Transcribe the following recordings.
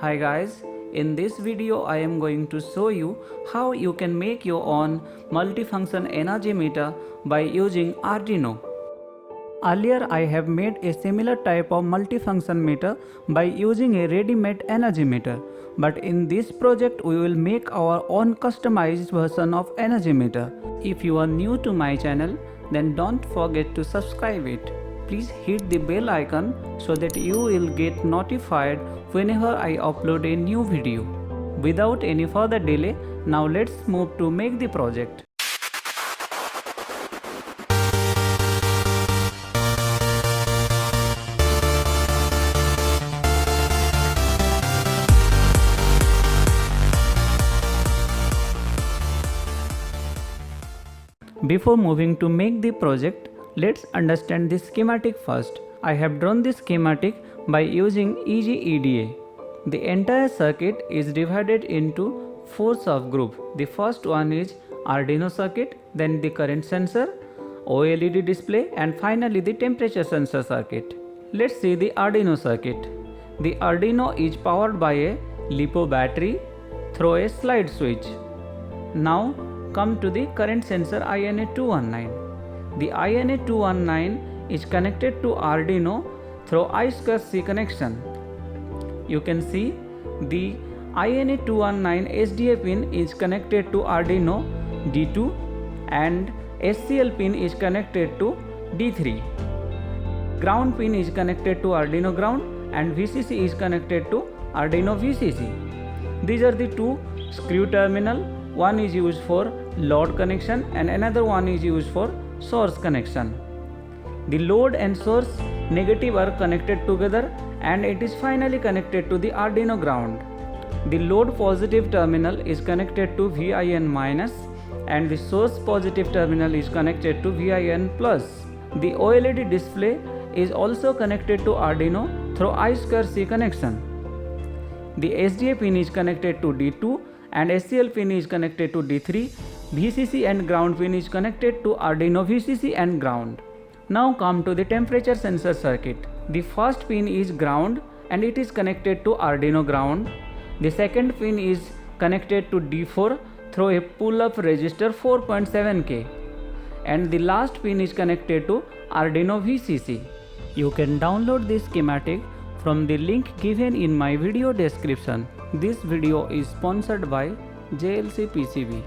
Hi guys, in this video I am going to show you how you can make your own multifunction energy meter by using Arduino. Earlier I have made a similar type of multifunction meter by using a ready-made energy meter, but in this project we will make our own customized version of energy meter. If you are new to my channel, then don't forget to subscribe it. Please hit the bell icon so that you will get notified whenever I upload a new video. Without any further delay, now let's move to make the project. Before moving to make the project, let's understand the schematic first. I have drawn the schematic by using EGEDA. The entire circuit is divided into 4 subgroups. The first one is Arduino circuit, then the current sensor, OLED display, and finally the temperature sensor circuit. Let's see the Arduino circuit. The Arduino is powered by a LiPo battery through a slide switch. Now come to the current sensor INA219. The INA219 is connected to Arduino through I2C connection. You can see the INA219 SDA pin is connected to Arduino D2 and SCL pin is connected to D3. Ground pin is connected to Arduino ground and VCC is connected to Arduino VCC. These are the two screw terminal. One is used for load connection and another one is used for source connection. The load and source negative are connected together and it is finally connected to the Arduino ground. The load positive terminal is connected to VIN minus and the source positive terminal is connected to VIN plus. The OLED display is also connected to Arduino through I2C connection. The SDA pin is connected to D2 and SCL pin is connected to D3, VCC and ground pin is connected to Arduino VCC and ground. Now come to the temperature sensor circuit. The first pin is ground and it is connected to Arduino ground. The second pin is connected to D4 through a pull-up resistor 4.7K and the last pin is connected to Arduino VCC. You can download this schematic from the link given in my video description. This video is sponsored by JLCPCB.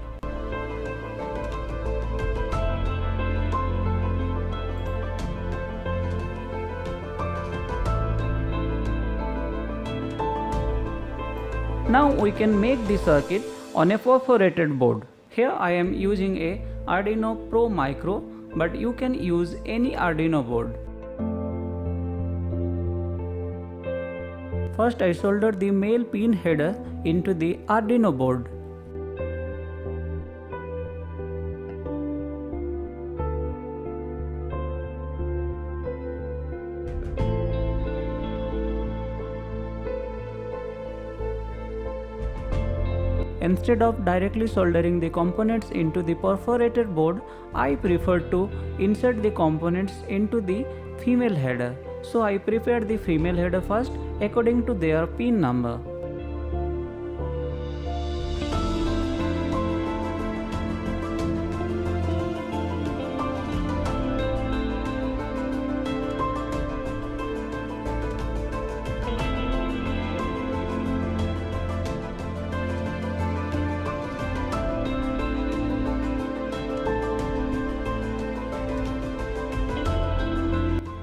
Now we can make the circuit on a perforated board. Here I am using a Arduino Pro Micro, but you can use any Arduino board. First I soldered the male pin header into the Arduino board. Instead of directly soldering the components into the perforated board, I prefer to insert the components into the female header. So I prepared the female header first according to their pin number.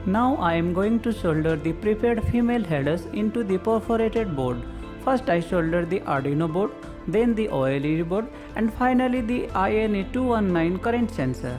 Now I am going to solder the prepared female headers into the perforated board. First I solder the Arduino board, then the OLED board and finally the INA219 current sensor.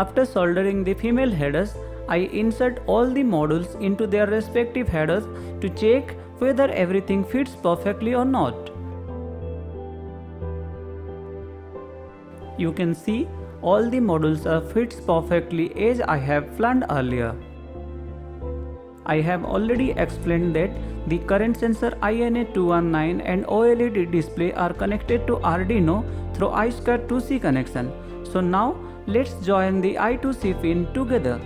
After soldering the female headers, I insert all the modules into their respective headers to check whether everything fits perfectly or not. You can see all the modules are fits perfectly as I have planned earlier. I have already explained that the current sensor INA219 and OLED display are connected to Arduino through I2C connection. So now let's join the I2C pin together.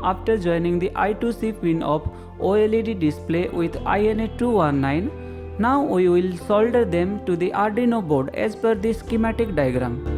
After joining the I2C pin of OLED display with INA219, now we will solder them to the Arduino board as per the schematic diagram.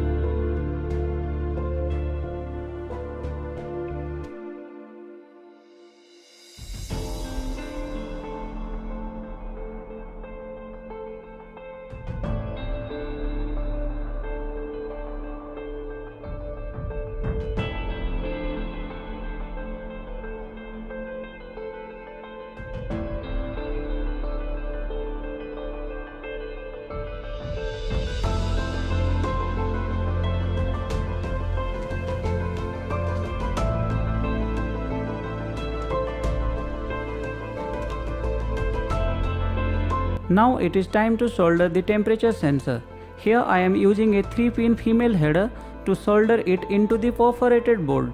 Now it is time to solder the temperature sensor. Here I am using a 3-pin female header to solder it into the perforated board.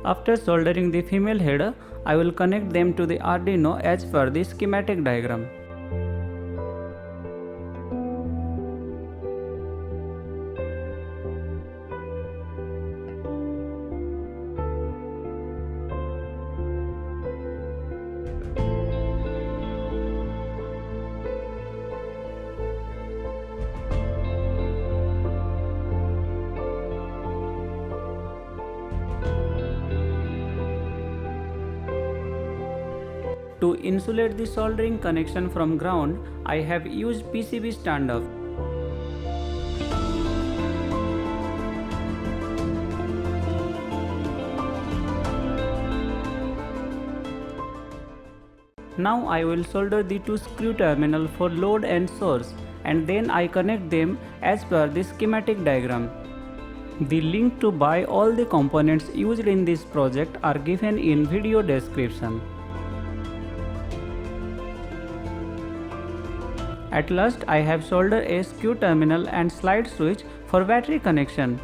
After soldering the female header, I will connect them to the Arduino as per the schematic diagram. To insulate the soldering connection from ground, I have used PCB standoff. Now I will solder the two screw terminals for load and source, and then I connect them as per the schematic diagram. The link to buy all the components used in this project are given in video description. At last, I have soldered a screw terminal and slide switch for battery connection.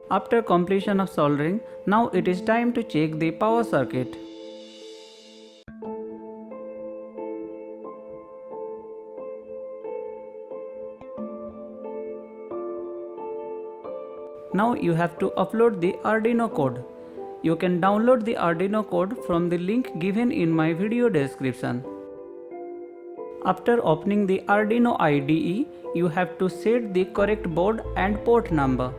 After completion of soldering, now it is time to check the power circuit. Now you have to upload the Arduino code. You can download the Arduino code from the link given in my video description. After opening the Arduino IDE, you have to set the correct board and port number.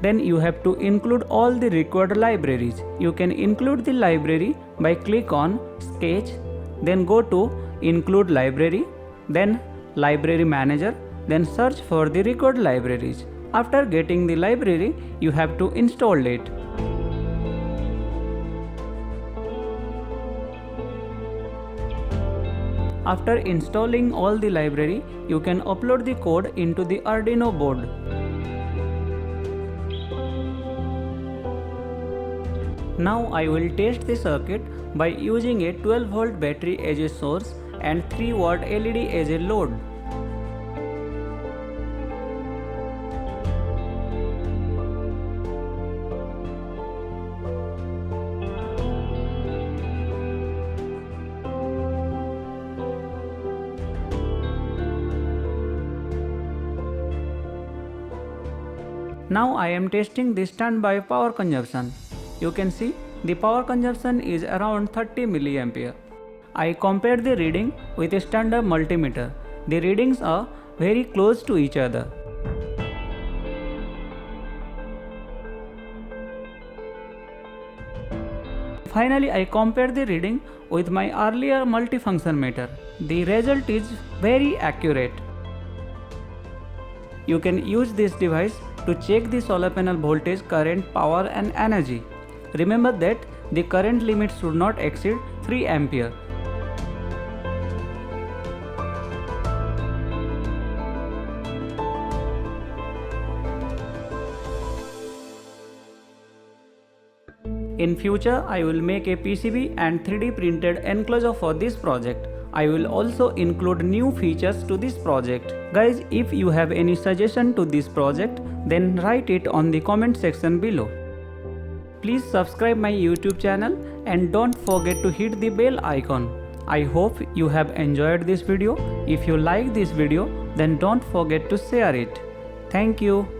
Then you have to include all the required libraries. You can include the library by click on Sketch, then go to Include Library, then Library Manager, then search for the required libraries. After getting the library, you have to install it. After installing all the library, you can upload the code into the Arduino board. Now I will test the circuit by using a 12-volt battery as a source and 3-watt LED as a load. Now I am testing the standby power consumption. you can see the power consumption is around 30 milliampere. I compared the reading with a standard multimeter. The readings are very close to each other. Finally, I compared the reading with my earlier multifunction meter. The result is very accurate. You can use this device to check the solar panel voltage, current, power and energy. Remember that the current limit should not exceed 3 ampere. In future, I will make a PCB and 3D printed enclosure for this project. I will also include new features to this project. Guys, if you have any suggestion to this project, then write it on the comment section below. Please subscribe my YouTube channel and don't forget to hit the bell icon. I hope you have enjoyed this video. If you like this video, then don't forget to share it. Thank you.